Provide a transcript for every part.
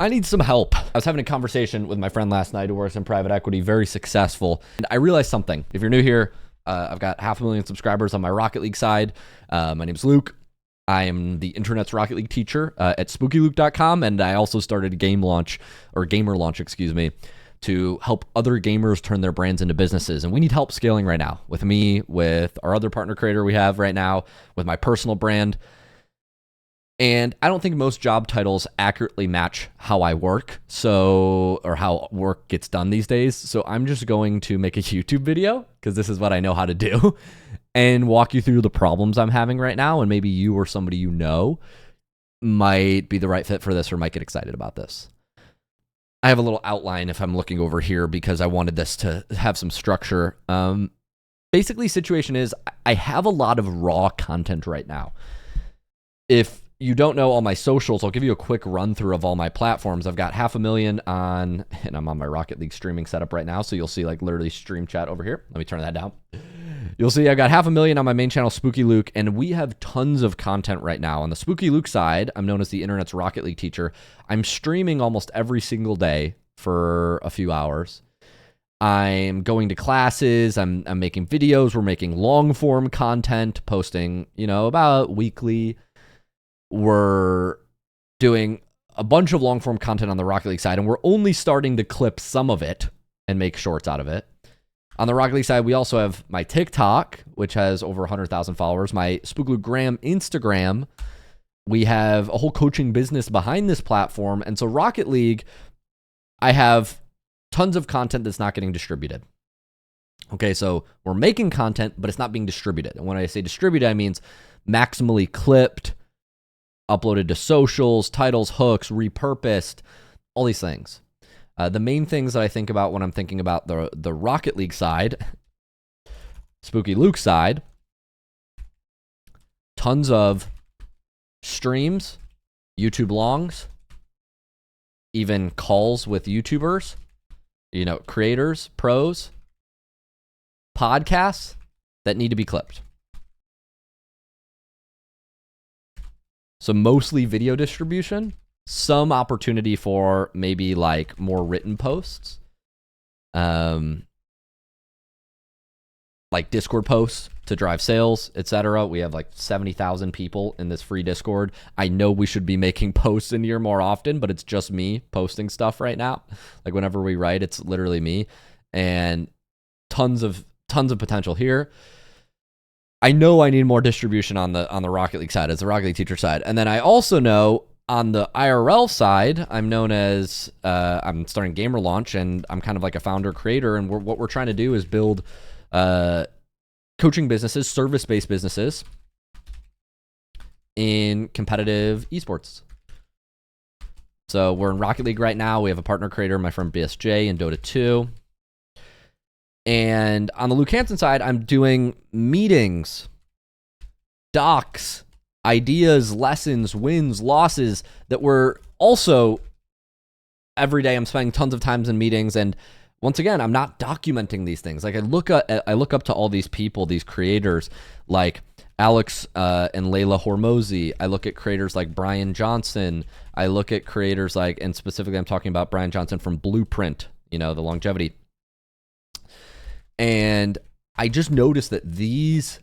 I need some help. I was having a conversation with my friend last night who works in private equity, very successful. And I realized something. If you're new here, I've got 500,000 subscribers on my Rocket League side. My name's Luke. I am the internet's Rocket League teacher at spookyluke.com. And I also started a gamer launch, to help other gamers turn their brands into businesses. And we need help scaling right now with me, with our other partner creator we have right now, with my personal brand. And I don't think most job titles accurately match how I work, or how work gets done these days. So I'm just going to make a YouTube video, because this is what I know how to do, and walk you through the problems I'm having right now. And maybe you or somebody you know might be the right fit for this or might get excited about this. I have a little outline if I'm looking over here because I wanted this to have some structure. Basically, situation is I have a lot of raw content right now. If you don't know all my socials, I'll give you a quick run through of all my platforms. I've got 500,000 on, and I'm on my Rocket League streaming setup right now. So you'll see like literally stream chat over here. Let me turn that down. You'll see I've got 500,000 on my main channel, Spooky Luke, and we have tons of content right now. On the Spooky Luke side, I'm known as the internet's Rocket League teacher. I'm streaming almost every single day for a few hours. I'm going to classes. I'm making videos. We're making long form content, posting, about weekly. We're doing a bunch of long form content on the Rocket League side, and we're only starting to clip some of it and make shorts out of it. On the Rocket League side, we also have my TikTok, which has over 100,000 followers, my Spooklugram Instagram. We have a whole coaching business behind this platform. And so Rocket League, I have tons of content that's not getting distributed. Okay, so we're making content, but it's not being distributed. And when I say distributed, I mean maximally clipped, uploaded to socials, titles, hooks, repurposed, all these things. The main things that I think about when I'm thinking about the Rocket League side, Spooky Luke side, tons of streams, YouTube longs, even calls with YouTubers, creators, pros, podcasts that need to be clipped. So mostly video distribution, some opportunity for maybe like more written posts, like Discord posts to drive sales, etc. We have like 70,000 people in this free Discord. I know we should be making posts in here more often, but it's just me posting stuff right now. Like whenever we write, it's literally me, and tons of potential here. I know I need more distribution on the Rocket League side, as the Rocket League teacher side. And then I also know on the IRL side, I'm known as, I'm starting Gamer Launch, and I'm kind of like a founder creator. And what we're trying to do is build coaching businesses, service-based businesses in competitive esports. So we're in Rocket League right now. We have a partner creator, my friend BSJ, in Dota 2. And on the Luke Hansen side, I'm doing meetings, docs, ideas, lessons, wins, losses that were also every day. I'm spending tons of times in meetings. And once again, I'm not documenting these things. Like I look up to all these people, these creators like Alex and Layla Hormozy. I look at creators like Brian Johnson. I look at creators like, and specifically I'm talking about Brian Johnson from Blueprint, the longevity. And I just noticed that these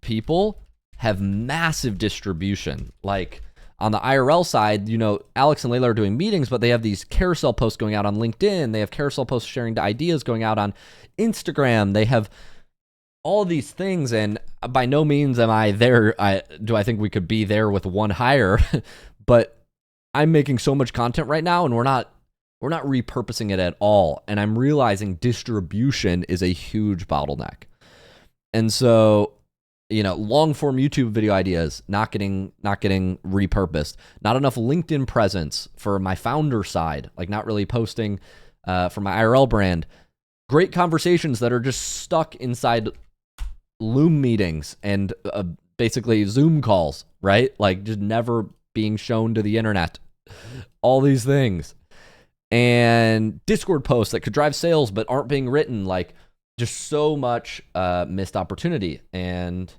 people have massive distribution. Like on the IRL side, Alex and Layla are doing meetings, but they have these carousel posts going out on LinkedIn. They have carousel posts sharing the ideas going out on Instagram. They have all these things, and by no means am I there. Do I think we could be there with one hire? But I'm making so much content right now, and we're not repurposing it at all. And I'm realizing distribution is a huge bottleneck. And so, long form YouTube video ideas not getting repurposed. Not enough LinkedIn presence for my founder side, like not really posting for my IRL brand. Great conversations that are just stuck inside Loom meetings and basically Zoom calls, right? Like just never being shown to the internet. All these things. And Discord posts that could drive sales but aren't being written, like just so much missed opportunity. And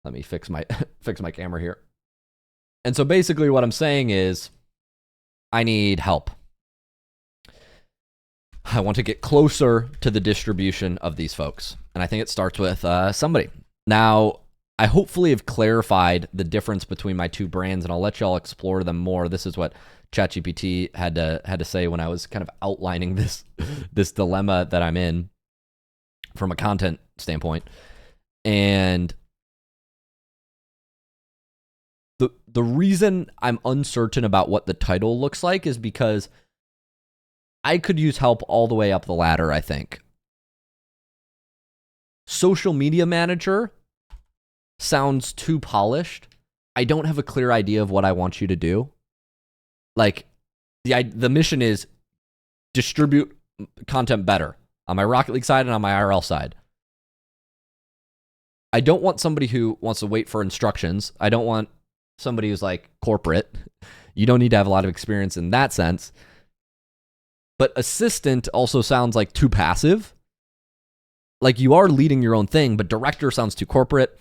let me fix my camera here. And so basically what I'm saying is I need help. I want to get closer to the distribution of these folks. And I think it starts with somebody. Now, I hopefully have clarified the difference between my two brands, and I'll let y'all explore them more. This is what ChatGPT had to say when I was kind of outlining this dilemma that I'm in from a content standpoint. And the reason I'm uncertain about what the title looks like is because I could use help all the way up the ladder, I think. Social media manager sounds too polished. I don't have a clear idea of what I want you to do. Like, the mission is distribute content better on my Rocket League side and on my IRL side. I don't want somebody who wants to wait for instructions. I don't want somebody who's like corporate. You don't need to have a lot of experience in that sense. But assistant also sounds like too passive. Like, you are leading your own thing, but director sounds too corporate.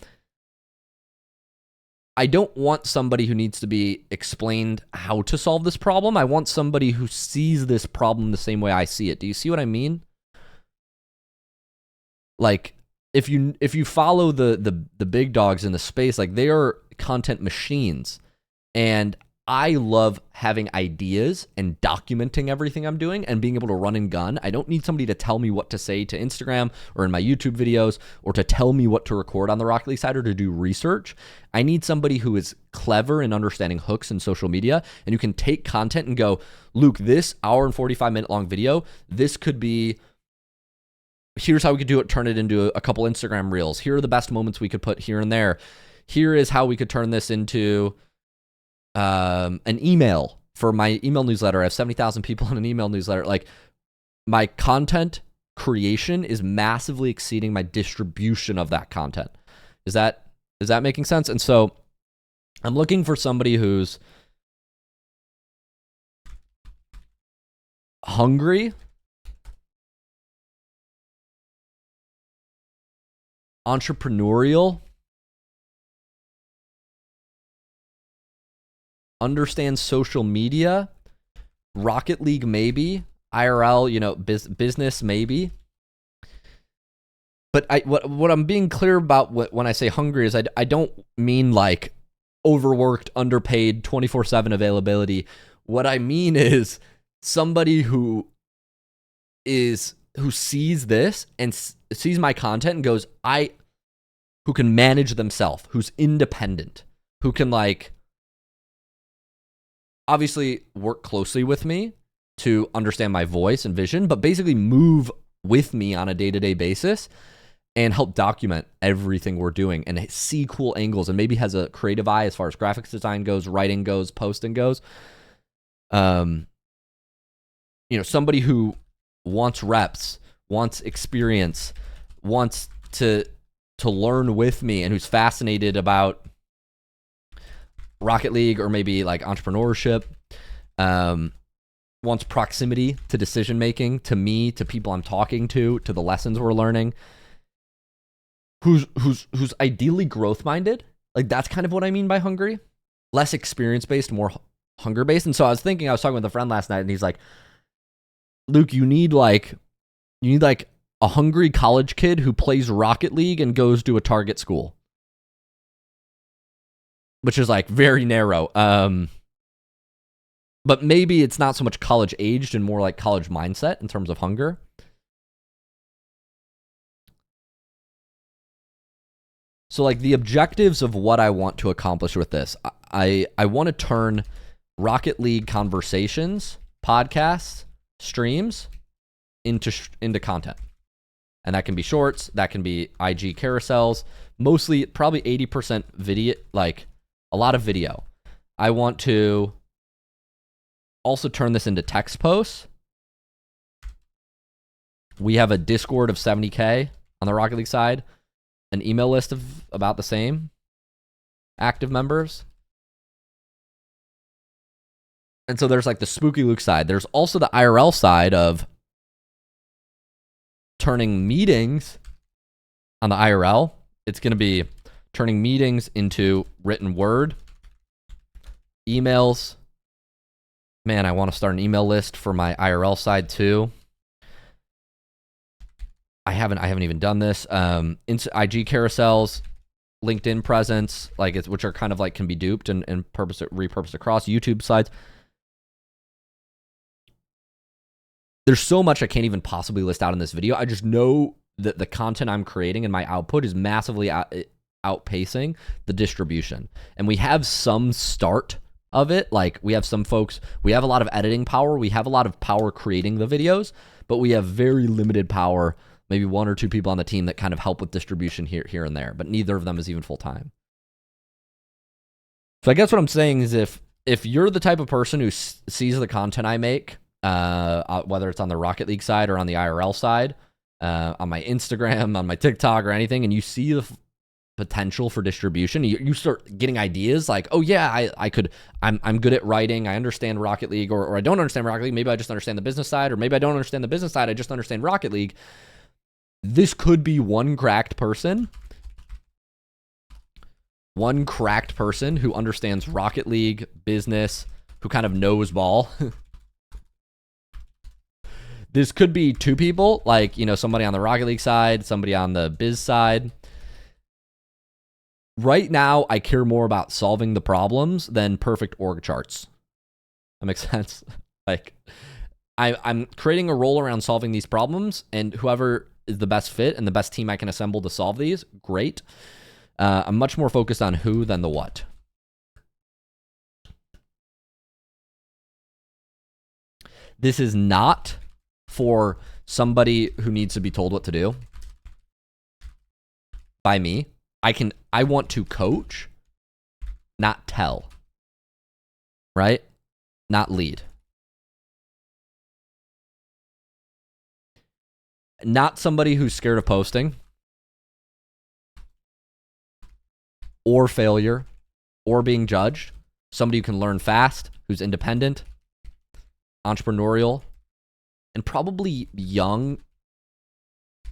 I don't want somebody who needs to be explained how to solve this problem. I want somebody who sees this problem the same way I see it. Do you see what I mean? Like, if you follow the big dogs in the space, like, they are content machines. And I love having ideas and documenting everything I'm doing and being able to run and gun. I don't need somebody to tell me what to say to Instagram or in my YouTube videos or to tell me what to record on the Rocket League side or to do research. I need somebody who is clever in understanding hooks in social media and who can take content and go, Luke, this hour and 45-minute long video, this could be, here's how we could do it, turn it into a couple Instagram reels. Here are the best moments we could put here and there. Here is how we could turn this into an email for my email newsletter. I have 70,000 people in an email newsletter. Like, my content creation is massively exceeding my distribution of that content. Is that making sense? And so I'm looking for somebody who's hungry, entrepreneurial, understands social media, Rocket League maybe, IRL, business maybe. But what I'm being clear about when I say hungry is I don't mean like overworked, underpaid, 24/7 availability. What I mean is somebody who sees this and sees my content and goes, who can manage themselves, who's independent, who can like obviously work closely with me to understand my voice and vision, but basically move with me on a day-to-day basis and help document everything we're doing and see cool angles and maybe has a creative eye as far as graphics design goes, writing goes, posting goes. Somebody who wants reps, wants experience, wants to learn with me, and who's fascinated about Rocket League or maybe like entrepreneurship, wants proximity to decision making, to me, to people I'm talking to the lessons we're learning, who's ideally growth minded. Like, that's kind of what I mean by hungry. Less experience based, more hunger based. And so I was talking with a friend last night, and he's like, Luke, you need like a hungry college kid who plays Rocket League and goes to a target school. Which is like very narrow. But maybe it's not so much college aged and more like college mindset in terms of hunger. So like the objectives of what I want to accomplish with this, I want to turn Rocket League conversations, podcasts, streams into content. And that can be shorts, that can be IG carousels, mostly probably 80% video, like a lot of video. I want to also turn this into text posts. We have a Discord of 70K on the Rocket League side, an email list of about the same active members. And so there's like the Spooky Luke side. There's also the IRL side of turning meetings on the IRL. It's going to be turning meetings into written word, emails, Man, I want to start an email list for my IRL side too. I haven't even done this. IG carousels, LinkedIn presence, which are kind of like can be duped and repurposed across YouTube sites. There's so much I can't even possibly list out in this video. I just know that the content I'm creating and my output is massively outpacing the distribution. And we have some start of it. Like we have some folks, we have a lot of editing power. We have a lot of power creating the videos, but we have very limited power, maybe 1 or 2 people on the team that kind of help with distribution here and there, but neither of them is even full time. So I guess what I'm saying is if you're the type of person who sees the content I make, whether it's on the Rocket League side or on the IRL side, on my Instagram, on my TikTok or anything, and you see the potential for distribution, you start getting ideas like, oh yeah, I'm good at writing, I understand Rocket League, or I don't understand Rocket League, maybe I just understand the business side, or maybe I don't understand the business side, I just understand Rocket League. This could be one cracked person who understands Rocket League, business, who kind of knows ball. This could be 2 people, like, somebody on the Rocket League side, somebody on the biz side. Right now, I care more about solving the problems than perfect org charts. That makes sense. Like, I'm creating a role around solving these problems, and whoever is the best fit and the best team I can assemble to solve these, great. I'm much more focused on who than the what. This is not for somebody who needs to be told what to do by me. I want to coach, not tell, right? Not lead. Not somebody who's scared of posting or failure or being judged. Somebody who can learn fast, who's independent, entrepreneurial, and probably young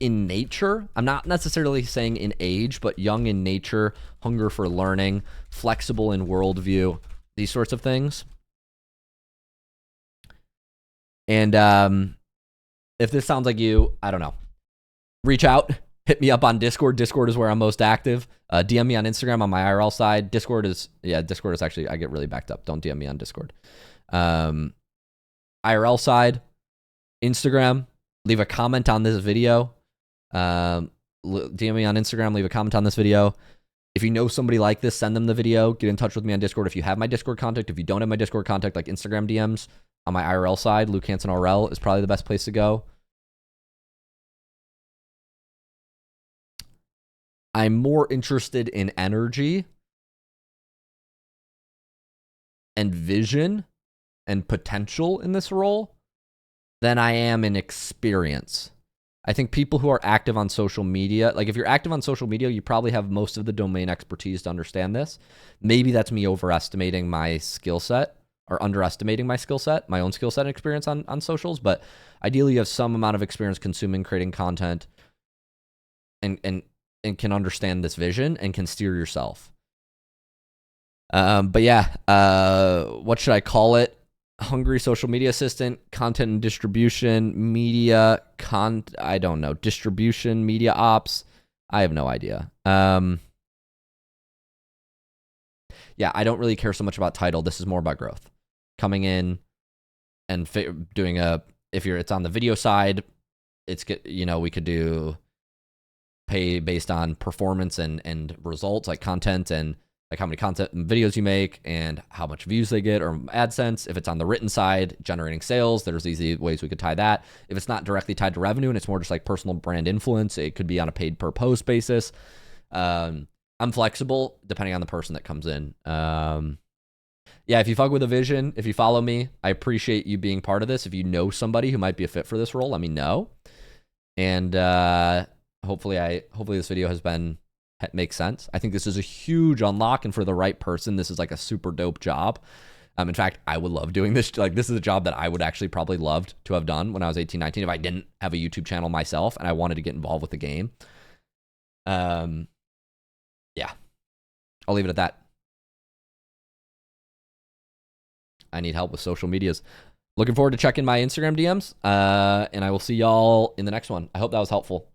in nature. I'm not necessarily saying in age, but young in nature, hunger for learning, flexible in worldview, these sorts of things. And if this sounds like you, I don't know, reach out, hit me up on Discord. Discord is where I'm most active. DM me on Instagram on my IRL side. Discord is actually, I get really backed up. Don't DM me on Discord. IRL side, Instagram, leave a comment on this video. DM me on Instagram, leave a comment on this video. If you know somebody like this, send them the video. Get in touch with me on Discord. If you have my Discord contact, if you don't have my Discord contact, like Instagram DMs on my IRL side, Luke Hansen RL is probably the best place to go. I'm more interested in energy and vision and potential in this role than I am in experience. I think people who are active on social media, like if you're active on social media, you probably have most of the domain expertise to understand this. Maybe that's me overestimating my skill set or underestimating my skill set, my own skill set and experience on socials. But ideally, you have some amount of experience consuming, creating content, and can understand this vision and can steer yourself. But yeah, what should I call it? Hungry social media assistant, content and distribution, media, I don't know, distribution, media ops. I have no idea. Yeah, I don't really care so much about title. This is more about growth. Coming in and doing it's on the video side, we could do pay based on performance and results, like content and like how many content and videos you make and how much views they get, or AdSense. If it's on the written side, generating sales, there's easy ways we could tie that. If it's not directly tied to revenue and it's more just like personal brand influence, it could be on a paid per post basis. I'm flexible depending on the person that comes in. Yeah, if you fuck with a vision, if you follow me, I appreciate you being part of this. If you know somebody who might be a fit for this role, let me know. And hopefully this video makes sense. I think this is a huge unlock, and for the right person, this is like a super dope job. In fact, I would love doing this. Like, this is a job that I would actually probably loved to have done when I was 18, 19, if I didn't have a YouTube channel myself and I wanted to get involved with the game. Yeah, I'll leave it at that. I need help with social medias. Looking forward to checking my Instagram DMs. And I will see y'all in the next one. I hope that was helpful.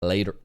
Later.